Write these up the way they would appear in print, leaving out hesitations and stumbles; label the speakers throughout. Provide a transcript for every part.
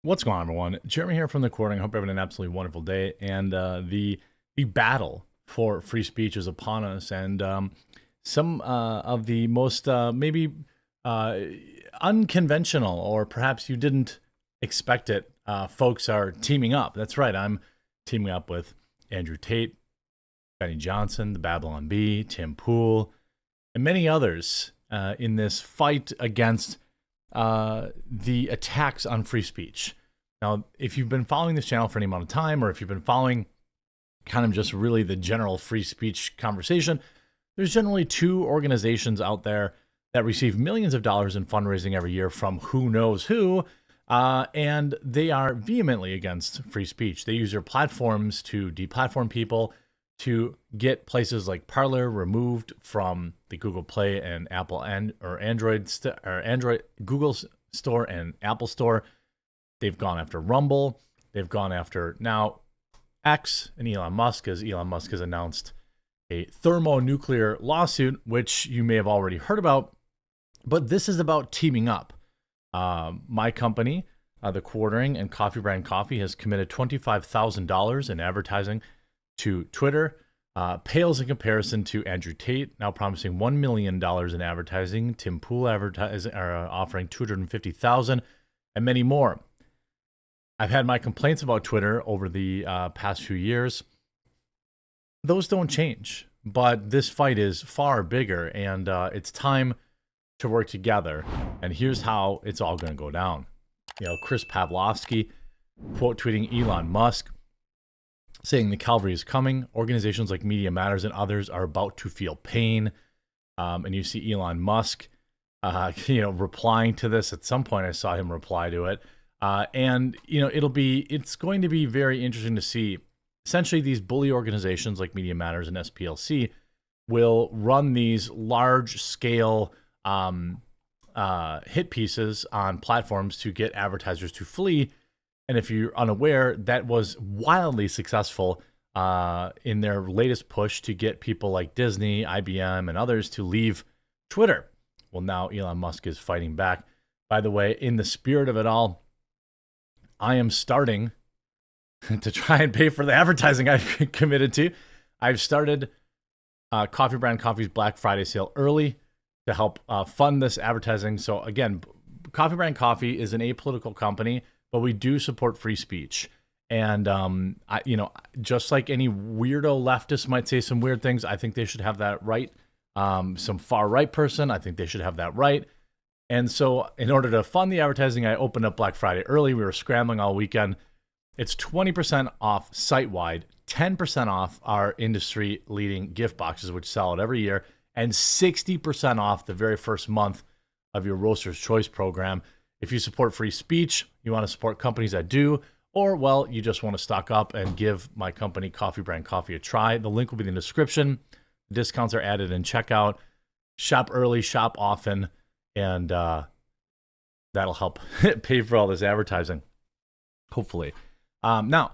Speaker 1: What's going on, everyone? Jeremy here from TheQuartering. I hope you're having an absolutely wonderful day. And the battle for free speech is upon us. And some of the most maybe unconventional, or perhaps you didn't expect it, folks are teaming up. That's right. I'm teaming up with Andrew Tate, Benny Johnson, the Babylon Bee, Tim Pool, and many others in this fight against the attacks on free speech. Now, if you've been following this channel for any amount of time, or if you've been following kind of just really the general free speech conversation, there's generally two organizations out there that receive millions of dollars in fundraising every year from who knows who, and they are vehemently against free speech. They use their platforms to deplatform people, to get places like Parler removed from the Google Play and Apple Android Google Store and Apple Store. They've gone after Rumble. They've gone after now X and Elon Musk, as Elon Musk has announced a thermonuclear lawsuit, which you may have already heard about. But this is about teaming up. My company, TheQuartering and Coffee Brand Coffee, has committed $25,000 in advertising to Twitter. Pales in comparison to Andrew Tate, now promising $1 million in advertising. Tim Pool offering $250,000, and many more. I've had my complaints about Twitter over the past few years. Those don't change, but this fight is far bigger, and it's time to work together. And here's how it's all going to go down. Chris Pavlovsky quote tweeting Elon Musk, saying the cavalry is coming. Organizations like Media Matters and others are about to feel pain. And you see Elon Musk, replying to this. At some point, I saw him reply to it. And it's going to be very interesting to see. Essentially, these bully organizations like Media Matters and SPLC will run these large-scale hit pieces on platforms to get advertisers to flee. And if you're unaware, that was wildly successful in their latest push to get people like Disney, IBM, and others to leave Twitter. Well, now Elon Musk is fighting back. By the way, in the spirit of it all, I am starting to try and pay for the advertising I've committed to. I've started Coffee Brand Coffee's Black Friday sale early to help fund this advertising. So again, Coffee Brand Coffee is an apolitical company, but we do support free speech. And, just like any weirdo leftist might say some weird things, I think they should have that right. Some far right person, I think they should have that right. And so in order to fund the advertising, I opened up Black Friday early. We were scrambling all weekend. It's 20% off site-wide, 10% off our industry-leading gift boxes, which sell out every year, and 60% off the very first month of your Roaster's Choice program. If you support free speech, you want to support companies that do, or, well, you just want to stock up and give my company, Coffee Brand Coffee, a try. The link will be in the description. The discounts are added in checkout. Shop early, shop often, and that'll help pay for all this advertising, hopefully. Now,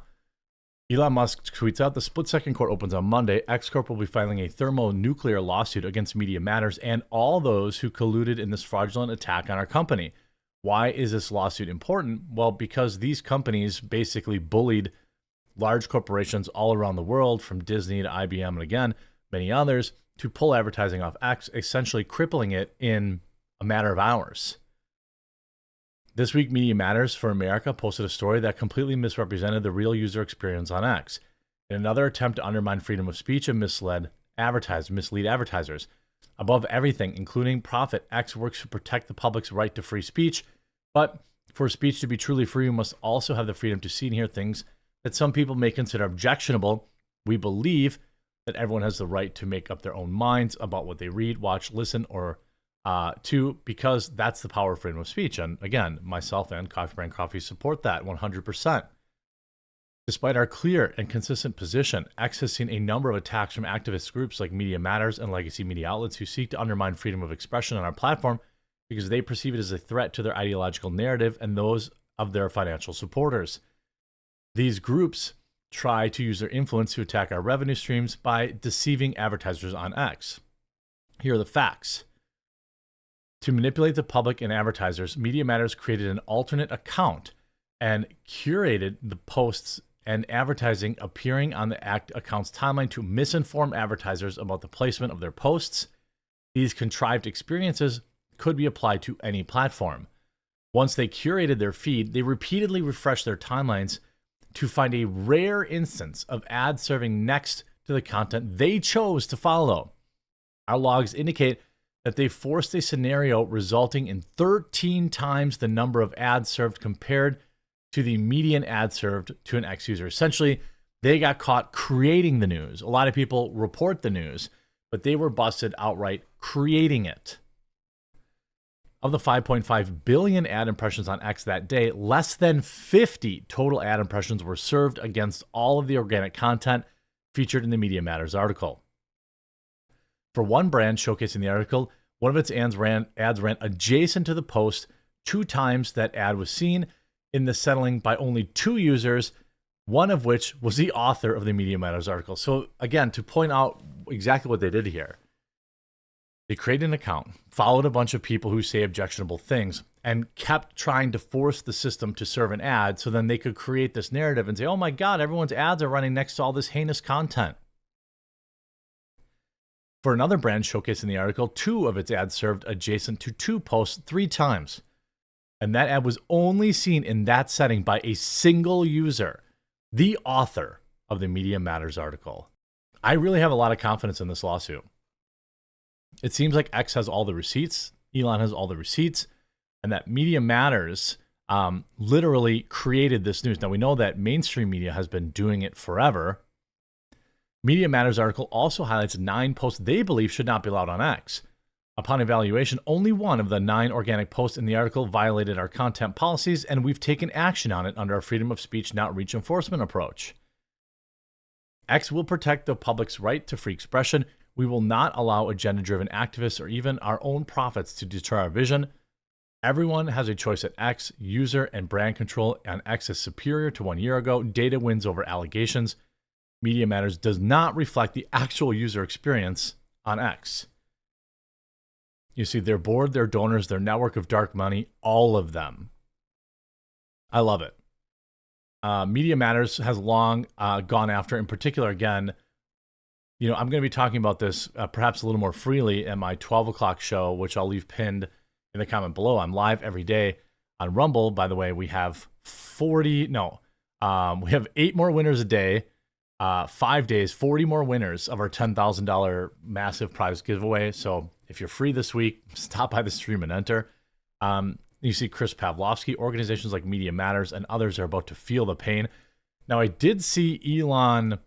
Speaker 1: Elon Musk tweets out, the split-second court opens on Monday. X Corp will be filing a thermonuclear lawsuit against Media Matters and all those who colluded in this fraudulent attack on our company. Why is this lawsuit important? Well, because these companies basically bullied large corporations all around the world, from Disney to IBM and, again, many others, to pull advertising off X, essentially crippling it in a matter of hours. This week, Media Matters for America posted a story that completely misrepresented the real user experience on X, in another attempt to undermine freedom of speech and mislead advertisers. Above everything, including profit, X works to protect the public's right to free speech, but for speech to be truly free, we must also have the freedom to see and hear things that some people may consider objectionable. We believe that everyone has the right to make up their own minds about what they read, watch, listen, or because that's the power of freedom of speech. And again, myself and Coffee Brand Coffee support that 100%. Despite our clear and consistent position, X has seen a number of attacks from activist groups like Media Matters and legacy media outlets who seek to undermine freedom of expression on our platform because they perceive it as a threat to their ideological narrative and those of their financial supporters. These groups try to use their influence to attack our revenue streams by deceiving advertisers on X. Here are the facts. To manipulate the public and advertisers, Media Matters created an alternate account and curated the posts and advertising appearing on the account's timeline to misinform advertisers about the placement of their posts. These contrived experiences could be applied to any platform. Once they curated their feed, they repeatedly refreshed their timelines to find a rare instance of ads serving next to the content they chose to follow. Our logs indicate that they forced a scenario resulting in 13 times the number of ads served compared to the median ad served to an X user. Essentially, they got caught creating the news. A lot of people report the news, but they were busted outright creating it. Of the 5.5 billion ad impressions on X that day, less than 50 total ad impressions were served against all of the organic content featured in the Media Matters article. For one brand showcasing the article, one of its ads ran adjacent to the post 2 times that ad was seen, in the settling by only 2 users, one of which was the author of the Media Matters article. So again, to point out exactly what they did here, they created an account, followed a bunch of people who say objectionable things, and kept trying to force the system to serve an ad so then they could create this narrative and say, oh my God, everyone's ads are running next to all this heinous content. For another brand showcasing the article, 2 of its ads served adjacent to 2 posts 3 times. And that ad was only seen in that setting by a single user, the author of the Media Matters article. I really have a lot of confidence in this lawsuit. It seems like X has all the receipts, Elon has all the receipts, and that Media Matters literally created this news. Now, we know that mainstream media has been doing it forever. Media Matters article also highlights 9 posts they believe should not be allowed on X. Upon evaluation, only 1 of the 9 organic posts in the article violated our content policies, and we've taken action on it under our freedom of speech and outreach enforcement approach. X will protect the public's right to free expression. We will not allow agenda-driven activists or even our own profits to deter our vision. Everyone has a choice at X. User and brand control on X is superior to 1 year ago. Data wins over allegations. Media Matters does not reflect the actual user experience on X. You see, their board, their donors, their network of dark money, all of them. I love it. Media Matters has long gone after, in particular, again, I'm going to be talking about this perhaps a little more freely in my 12 o'clock show, which I'll leave pinned in the comment below. I'm live every day on Rumble. By the way, we have 8 more winners a day, 5 days, 40 more winners of our $10,000 massive prize giveaway. So if you're free this week, stop by the stream and enter. You see Chris Pavlovsky, organizations like Media Matters and others are about to feel the pain. Now, I did see Elon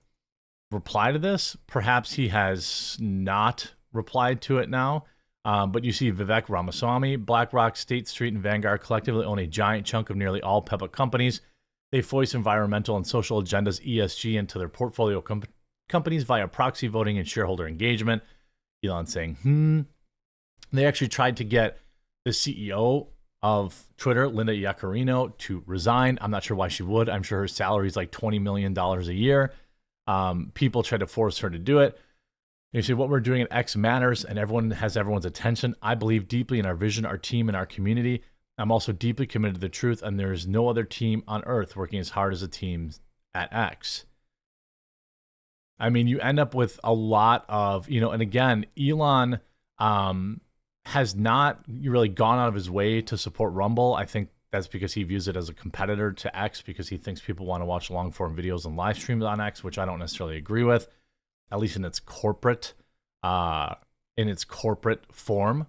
Speaker 1: reply to this. Perhaps he has not replied to it now. But you see Vivek Ramaswamy, BlackRock, State Street, and Vanguard collectively own a giant chunk of nearly all public companies. They voice environmental and social agendas, ESG, into their portfolio companies via proxy voting and shareholder engagement. Elon saying, They actually tried to get the CEO of Twitter, Linda Yaccarino, to resign. I'm not sure why she would. I'm sure her salary is like $20 million a year. People tried to force her to do it. You see, what we're doing at X matters, and everyone has everyone's attention. I believe deeply in our vision, our team, and our community. I'm also deeply committed to the truth, and there is no other team on earth working as hard as the teams at X. I mean, you end up with a lot of, and again, Elon has not really gone out of his way to support Rumble. I think that's because he views it as a competitor to X, because he thinks people want to watch long form videos and live streams on X, which I don't necessarily agree with, at least in its corporate form.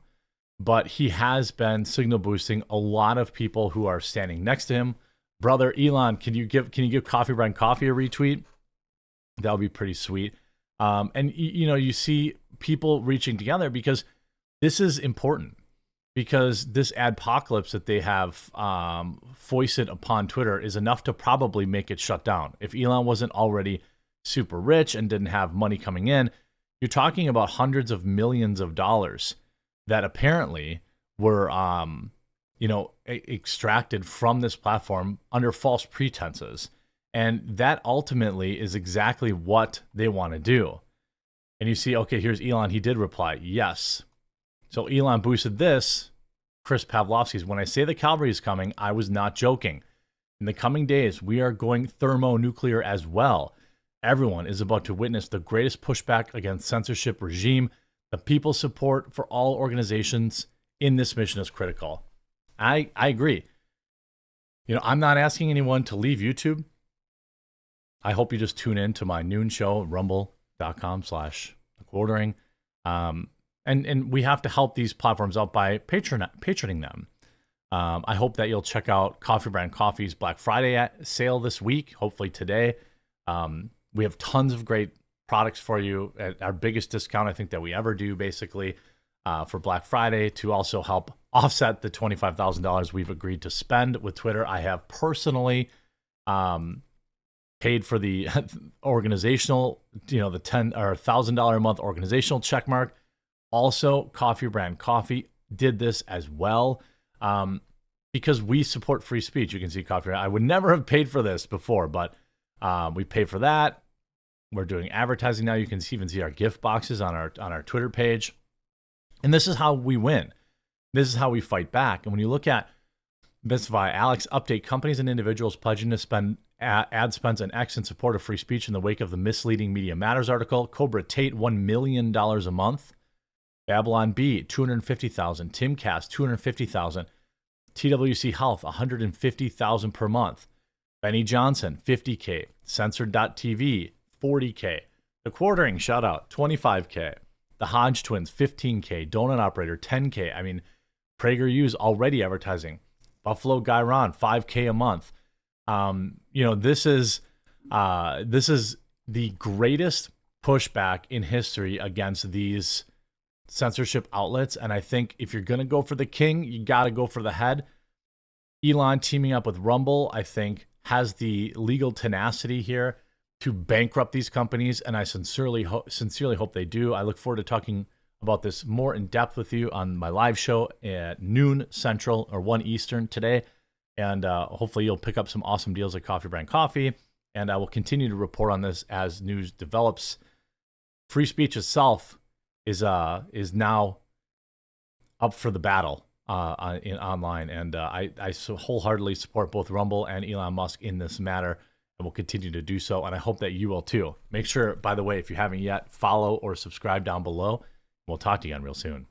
Speaker 1: But he has been signal boosting a lot of people who are standing next to him. Brother Elon, can you give Coffee Brand Coffee a retweet? That would be pretty sweet. And you see people reaching together because this is important, because this adpocalypse that they have foisted upon Twitter is enough to probably make it shut down. If Elon wasn't already super rich and didn't have money coming in, you're talking about hundreds of millions of dollars that apparently were, extracted from this platform under false pretenses. And that ultimately is exactly what they want to do. And you see, okay, here's Elon. He did reply, yes. So Elon boosted this. Chris Pavlovsky's, when I say the cavalry is coming, I was not joking. In the coming days, we are going thermonuclear as well. Everyone is about to witness the greatest pushback against censorship regime. The people's support for all organizations in this mission is critical. I agree. I'm not asking anyone to leave YouTube. I hope you just tune in to my noon show, rumble.com/TheQuartering. And we have to help these platforms out by patroning them. I hope that you'll check out Coffee Brand Coffee's Black Friday sale this week, hopefully today. We have tons of great products for you at our biggest discount, I think, that we ever do, basically, for Black Friday, to also help offset the $25,000 we've agreed to spend with Twitter. I have personally paid for the organizational, the $10 or $1,000 a month organizational check mark. Also, Coffee Brand Coffee did this as well, because we support free speech. You can see Coffee Brand. I would never have paid for this before, but we pay for that. We're doing advertising now. You can even see our gift boxes on our Twitter page. And this is how we win. This is how we fight back. And when you look at this via Alex update, companies and individuals pledging to spend ad spends an X in support of free speech in the wake of the misleading Media Matters article. Cobra Tate, $1 million a month. Babylon Bee, $250,000. Timcast, $250,000. TWC Health, $150,000 per month. Benny Johnson, $50K. Censored.tv, $40K. TheQuartering, shout out, $25K. The Hodge Twins, $15K. Donut Operator, $10K. I mean, PragerU's already advertising. Buffalo Guy Ron, $5K a month. This is the greatest pushback in history against these censorship outlets. And I think if you're going to go for the king, you got to go for the head. Elon teaming up with Rumble, I think, has the legal tenacity here to bankrupt these companies. And I sincerely hope they do. I look forward to talking about this more in depth with you on my live show at noon Central or 1 Eastern today. And hopefully you'll pick up some awesome deals at Coffee Brand Coffee. And I will continue to report on this as news develops. Free speech itself is now up for the battle online. And I so wholeheartedly support both Rumble and Elon Musk in this matter, and will continue to do so. And I hope that you will too. Make sure, by the way, if you haven't yet, follow or subscribe down below. We'll talk to you again real soon.